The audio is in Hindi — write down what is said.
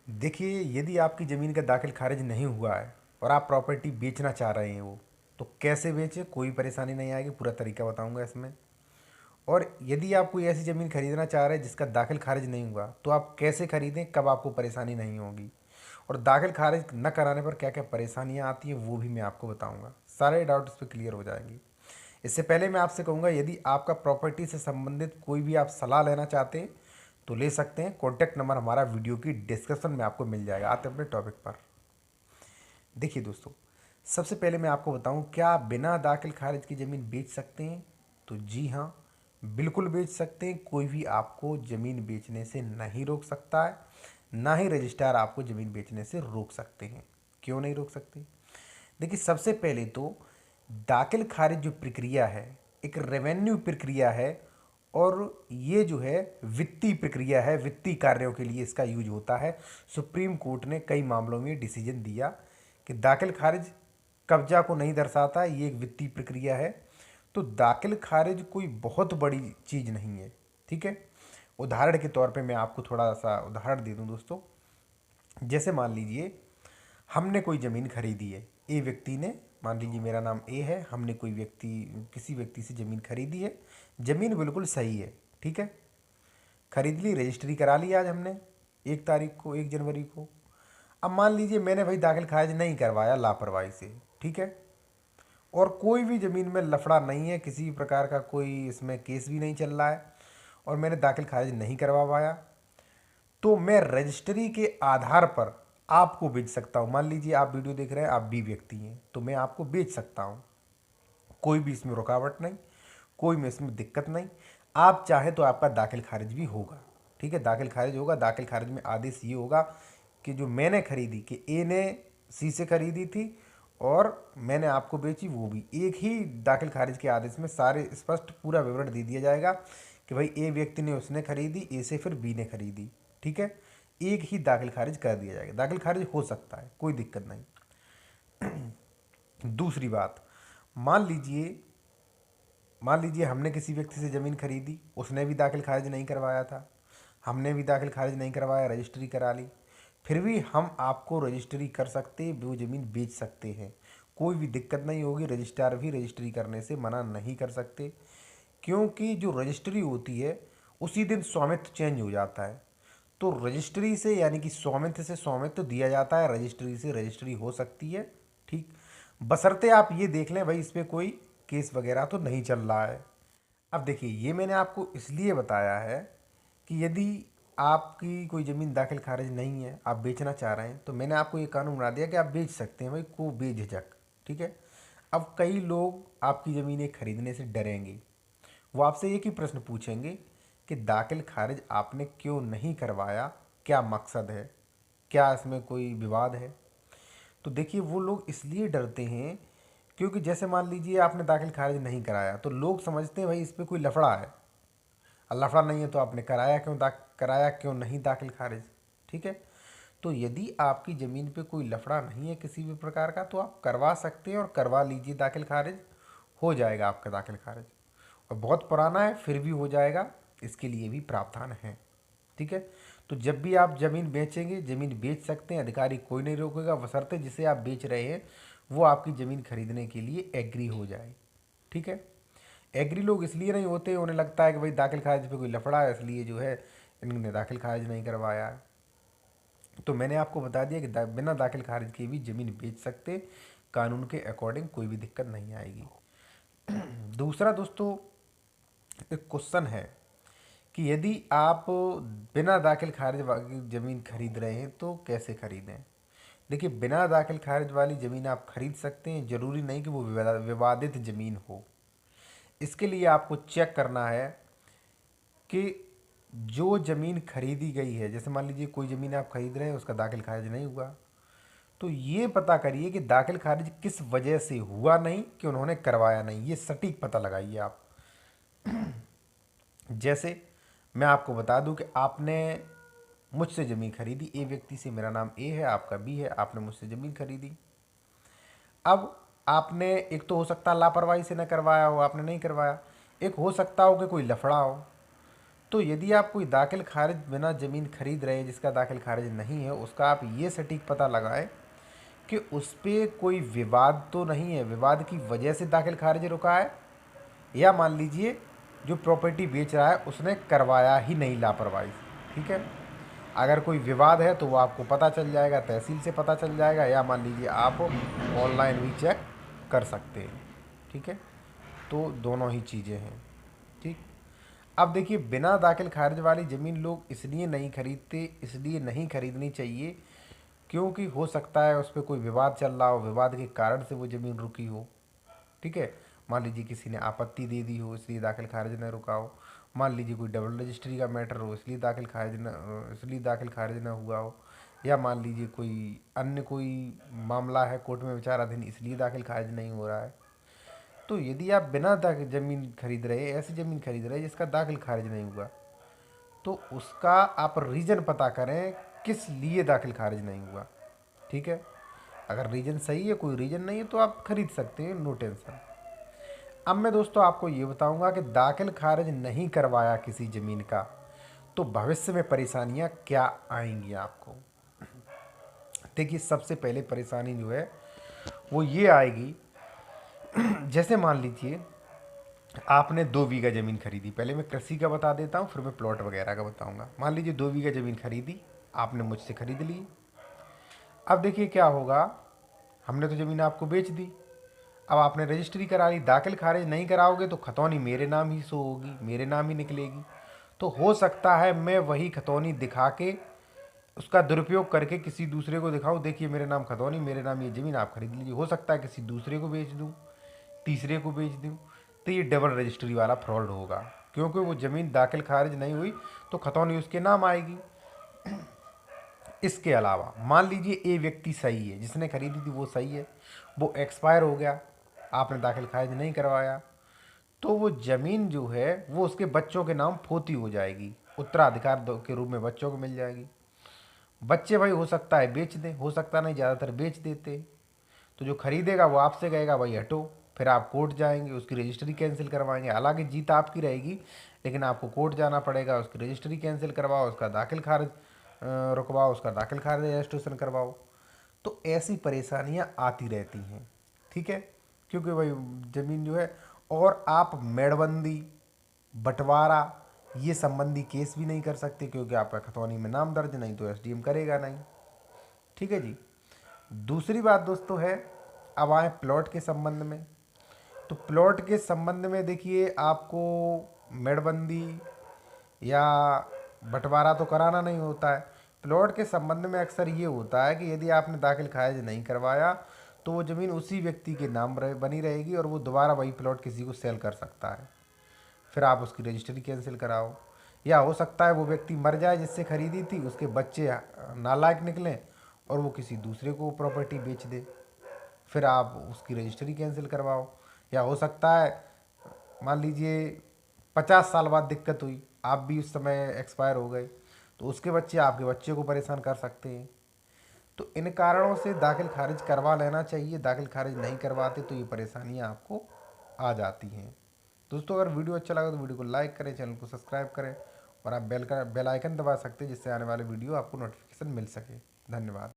देखिए, यदि आपकी ज़मीन का दाखिल खारिज नहीं हुआ है और आप प्रॉपर्टी बेचना चाह रहे हैं वो, तो कैसे बेचें, कोई परेशानी नहीं आएगी, पूरा तरीका बताऊंगा इसमें। और यदि आप कोई ऐसी ज़मीन खरीदना चाह रहे हैं जिसका दाखिल खारिज नहीं हुआ, तो आप कैसे खरीदें, कब आपको परेशानी नहीं होगी, और दाखिल खारिज न कराने पर क्या क्या परेशानियां आती हैं वो भी मैं आपको बताऊंगा। सारे डाउट इस पर क्लियर हो जाएंगे। इससे पहले मैं आपसे कहूँगा, यदि आपका प्रॉपर्टी से संबंधित कोई भी आप सलाह लेना चाहते हैं तो ले सकते हैं। कॉन्टैक्ट नंबर हमारा वीडियो की डिस्क्रिप्शन में आपको मिल जाएगा। आते हैं अपने टॉपिक पर। देखिए दोस्तों, सबसे पहले मैं आपको बताऊं, क्या आप बिना दाखिल खारिज की ज़मीन बेच सकते हैं? तो जी हाँ, बिल्कुल बेच सकते हैं। कोई भी आपको ज़मीन बेचने से नहीं रोक सकता है, ना ही रजिस्ट्रार आपको ज़मीन बेचने से रोक सकते हैं। क्यों नहीं रोक सकते? देखिए, सबसे पहले तो दाखिल खारिज जो प्रक्रिया है, एक रेवेन्यू प्रक्रिया है, और ये जो है वित्तीय प्रक्रिया है, वित्तीय कार्यों के लिए इसका यूज होता है। सुप्रीम कोर्ट ने कई मामलों में डिसीजन दिया कि दाखिल खारिज कब्जा को नहीं दर्शाता, ये एक वित्तीय प्रक्रिया है। तो दाखिल खारिज कोई बहुत बड़ी चीज़ नहीं है, ठीक है। उदाहरण के तौर पे मैं आपको थोड़ा सा उदाहरण दे दूं दोस्तों। जैसे मान लीजिए, हमने कोई ज़मीन खरीदी है, ए व्यक्ति ने, मान लीजिए मेरा नाम ए है, हमने कोई व्यक्ति किसी व्यक्ति से ज़मीन खरीदी है। ज़मीन बिल्कुल सही है, ठीक है। खरीद ली, रजिस्ट्री करा ली आज हमने, 1 तारीख को, 1 जनवरी को। अब मान लीजिए मैंने भाई दाखिल खारिज नहीं करवाया लापरवाही से, ठीक है। और कोई भी ज़मीन में लफड़ा नहीं है, किसी भी प्रकार का कोई इसमें केस भी नहीं चल रहा है, और मैंने दाखिल खारिज नहीं करवा पाया, तो मैं रजिस्ट्री के आधार पर आपको बेच सकता हूँ। मान लीजिए आप वीडियो देख रहे हैं, आप भी व्यक्ति हैं, तो मैं आपको बेच सकता हूँ। कोई भी इसमें रुकावट नहीं, कोई में इसमें दिक्कत नहीं। आप चाहे तो आपका दाखिल खारिज भी होगा, ठीक है। दाखिल खारिज होगा। दाखिल खारिज में आदेश ये होगा कि जो मैंने खरीदी, कि ए ने सी से खरीदी थी और मैंने आपको बेची, वो भी एक ही दाखिल खारिज के आदेश में सारे स्पष्ट पूरा विवरण दे दिया जाएगा कि भाई ए व्यक्ति ने उसने खरीदी, ए से फिर बी ने खरीदी, ठीक है। एक ही दाखिल खारिज कर दिया जाएगा। दाखिल खारिज हो सकता है, कोई दिक्कत नहीं। दूसरी बात, मान लीजिए मान लीजिए हमने किसी व्यक्ति से ज़मीन खरीदी, उसने भी दाखिल खारिज नहीं करवाया था, हमने भी दाखिल खारिज नहीं करवाया, रजिस्ट्री करा ली, फिर भी हम आपको रजिस्ट्री कर सकते, वो ज़मीन बेच सकते हैं। कोई भी दिक्कत नहीं होगी। रजिस्ट्रार भी रजिस्ट्री करने से मना नहीं कर सकते, क्योंकि जो रजिस्ट्री होती है उसी दिन स्वामित्व चेंज हो जाता है। तो रजिस्ट्री से, यानी कि स्वामित्व से स्वामित्व दिया जाता है, रजिस्ट्री से रजिस्ट्री हो सकती है, ठीक। बशर्ते आप ये देख लें भाई इस पर कोई केस वगैरह तो नहीं चल रहा है। अब देखिए, ये मैंने आपको इसलिए बताया है कि यदि आपकी कोई ज़मीन दाखिल खारिज नहीं है, आप बेचना चाह रहे हैं, तो मैंने आपको ये कानून बना दिया कि आप बेच सकते हैं भाई, को बेझिझक, ठीक है। अब कई लोग आपकी ज़मीनें खरीदने से डरेंगे। वो आपसे एक ही प्रश्न पूछेंगे कि दाखिल खारिज आपने क्यों नहीं करवाया, क्या मकसद है, क्या इसमें कोई विवाद है। तो देखिए, वो लोग इसलिए डरते हैं क्योंकि जैसे मान लीजिए आपने दाखिल खारिज नहीं कराया, तो लोग समझते हैं भाई इस पर कोई लफड़ा है। और लफड़ा नहीं है तो आपने कराया क्यों नहीं दाखिल खारिज, ठीक है। तो यदि आपकी ज़मीन पे कोई लफड़ा नहीं है किसी भी प्रकार का, तो आप करवा सकते हैं, और करवा लीजिए दाखिल खारिज, हो जाएगा आपका दाखिल खारिज। और बहुत पुराना है फिर भी हो जाएगा, इसके लिए भी प्रावधान है, ठीक है। तो जब भी आप ज़मीन बेचेंगे, ज़मीन बेच सकते हैं, अधिकारी कोई नहीं रोकेगा, बशर्ते जिसे आप बेच रहे हैं वो आपकी ज़मीन खरीदने के लिए एग्री हो जाए, ठीक है। एग्री लोग इसलिए नहीं होते, उन्हें लगता है कि भाई दाखिल खारिज पे कोई लफड़ा है, इसलिए जो है इन्होंने दाखिल खारिज नहीं करवाया है। तो मैंने आपको बता दिया कि बिना दाखिल खारिज के भी ज़मीन बेच सकते, कानून के अकॉर्डिंग कोई भी दिक्कत नहीं आएगी। दूसरा दोस्तों, एक क्वेश्चन है कि यदि आप बिना दाखिल खारिज वाली ज़मीन खरीद रहे हैं तो कैसे खरीदें। देखिए, बिना दाखिल खारिज वाली ज़मीन आप खरीद सकते हैं, ज़रूरी नहीं कि वो विवादित ज़मीन हो। इसके लिए आपको चेक करना है कि जो ज़मीन खरीदी गई है, जैसे मान लीजिए कोई ज़मीन आप खरीद रहे हैं, उसका दाखिल खारिज नहीं हुआ, तो ये पता करिए कि दाखिल खारिज किस वजह से हुआ नहीं, कि उन्होंने करवाया नहीं, ये सटीक पता लगाइए आप। जैसे मैं आपको बता दूं कि आपने मुझसे ज़मीन खरीदी, ए व्यक्ति से, मेरा नाम ए है, आपका बी है, आपने मुझसे ज़मीन खरीदी। अब आपने, एक तो हो सकता है लापरवाही से न करवाया हो, आपने नहीं करवाया, एक हो सकता हो कि कोई लफड़ा हो। तो यदि आप कोई दाखिल खारिज बिना ज़मीन खरीद रहे हैं जिसका दाखिल खारिज नहीं है, उसका आप ये सटीक पता लगाएं कि उस पे कोई विवाद तो नहीं है, विवाद की वजह से दाखिल खारिज रुका है, या मान लीजिए जो प्रॉपर्टी बेच रहा है उसने करवाया ही नहीं लापरवाही से। ठीक है, अगर कोई विवाद है तो वो आपको पता चल जाएगा, तहसील से पता चल जाएगा, या मान लीजिए आप ऑनलाइन भी चेक कर सकते हैं। ठीक है, तो दोनों ही चीज़ें हैं। ठीक, अब देखिए बिना दाखिल खारिज वाली ज़मीन लोग इसलिए नहीं खरीदते, इसलिए नहीं खरीदनी चाहिए क्योंकि हो सकता है उस पर कोई विवाद चल रहा हो, विवाद के कारण से वो ज़मीन रुकी हो। ठीक है, मान लीजिए किसी ने आपत्ति दे दी हो इसलिए दाखिल खारिज न रुका हो, मान लीजिए कोई डबल रजिस्ट्री का मैटर हो इसलिए दाखिल खारिज न हुआ हो, या मान लीजिए कोई अन्य कोई मामला है कोर्ट में विचाराधीन इसलिए दाखिल खारिज नहीं हो रहा है। तो यदि आप बिना दाखिल ज़मीन खरीद रहे, ऐसी ज़मीन खरीद रहे जिसका दाखिल खारिज नहीं हुआ, तो उसका आप रीज़न पता करें किस लिए दाखिल खारिज नहीं हुआ। ठीक है, अगर रीज़न सही है, कोई रीज़न नहीं है, तो आप खरीद सकते हैं, नो टेंशन। अब मैं दोस्तों आपको ये बताऊंगा कि दाखिल खारिज नहीं करवाया किसी ज़मीन का तो भविष्य में परेशानियां क्या आएंगी आपको। देखिए सबसे पहले परेशानी जो है वो ये आएगी, जैसे मान लीजिए आपने 2 बीघा ज़मीन खरीदी, पहले मैं कृषि का बता देता हूँ फिर मैं प्लॉट वगैरह का बताऊंगा। मान लीजिए 2 बीघा ज़मीन खरीदी, आपने मुझसे खरीद ली। अब देखिए क्या होगा, हमने तो ज़मीन आपको बेच दी, अब आपने रजिस्ट्री करा ली, दाखिल खारिज नहीं कराओगे तो खतौनी मेरे नाम ही शो होगी, मेरे नाम ही निकलेगी। तो हो सकता है मैं वही खतौनी दिखा के उसका दुरुपयोग करके किसी दूसरे को दिखाऊं, देखिए मेरे नाम खतौनी, मेरे नाम ये ज़मीन आप खरीद लीजिए। हो सकता है किसी दूसरे को बेच दूं, तीसरे को बेच दूं, तो ये डबल रजिस्ट्री वाला फ्रॉड होगा, क्योंकि वो ज़मीन दाखिल खारिज नहीं हुई तो खतौनी उसके नाम आएगी। इसके अलावा मान लीजिए ए व्यक्ति सही है, जिसने खरीदी थी वो सही है, वो एक्सपायर हो गया, आपने दाखिल खारिज नहीं करवाया, तो वो ज़मीन जो है वो उसके बच्चों के नाम फोती हो जाएगी, उत्तराधिकार के रूप में बच्चों को मिल जाएगी। बच्चे भाई हो सकता है बेच दें, हो सकता नहीं, ज़्यादातर बेच देते। तो जो खरीदेगा वो आपसे कहेगा भाई हटो, फिर आप कोर्ट जाएंगे, उसकी रजिस्ट्री कैंसिल करवाएंगे, हालांकि जीत आपकी रहेगी लेकिन आपको कोर्ट जाना पड़ेगा, उसकी रजिस्ट्री कैंसिल करवाओ, उसका दाखिल खारिज रुकवाओ, उसका दाखिल खारिज रजिस्ट्रेशन करवाओ। तो ऐसी परेशानियां आती रहती हैं। ठीक है, क्योंकि भाई ज़मीन जो है, और आप मेड़बंदी, बंटवारा, ये संबंधी केस भी नहीं कर सकते क्योंकि आपका खतौनी में नाम दर्ज नहीं, तो एसडीएम करेगा नहीं। ठीक है जी। दूसरी बात दोस्तों है, अब आए प्लॉट के संबंध में। तो प्लॉट के संबंध में देखिए आपको मेड़बंदी या बंटवारा तो कराना नहीं होता है। प्लॉट के संबंध में अक्सर ये होता है कि यदि आपने दाखिल खारिज नहीं करवाया तो वो ज़मीन उसी व्यक्ति के नाम बनी रहेगी और वो दोबारा वही प्लॉट किसी को सेल कर सकता है, फिर आप उसकी रजिस्ट्री कैंसिल कराओ। या हो सकता है वो व्यक्ति मर जाए जिससे खरीदी थी, उसके बच्चे नालायक निकलें और वो किसी दूसरे को प्रॉपर्टी बेच दे, फिर आप उसकी रजिस्ट्री कैंसिल करवाओ। या हो सकता है मान लीजिए 50 साल बाद दिक्कत हुई, आप भी उस समय एक्सपायर हो गए, तो उसके बच्चे आपके बच्चे को परेशान कर सकते हैं। तो इन कारणों से दाखिल खारिज करवा लेना चाहिए, दाखिल खारिज नहीं करवाते तो ये परेशानियां आपको आ जाती हैं। दोस्तों अगर वीडियो अच्छा लगा तो वीडियो को लाइक करें, चैनल को सब्सक्राइब करें, और आप बेल आइकन दबा सकते हैं जिससे आने वाले वीडियो आपको नोटिफिकेशन मिल सके। धन्यवाद।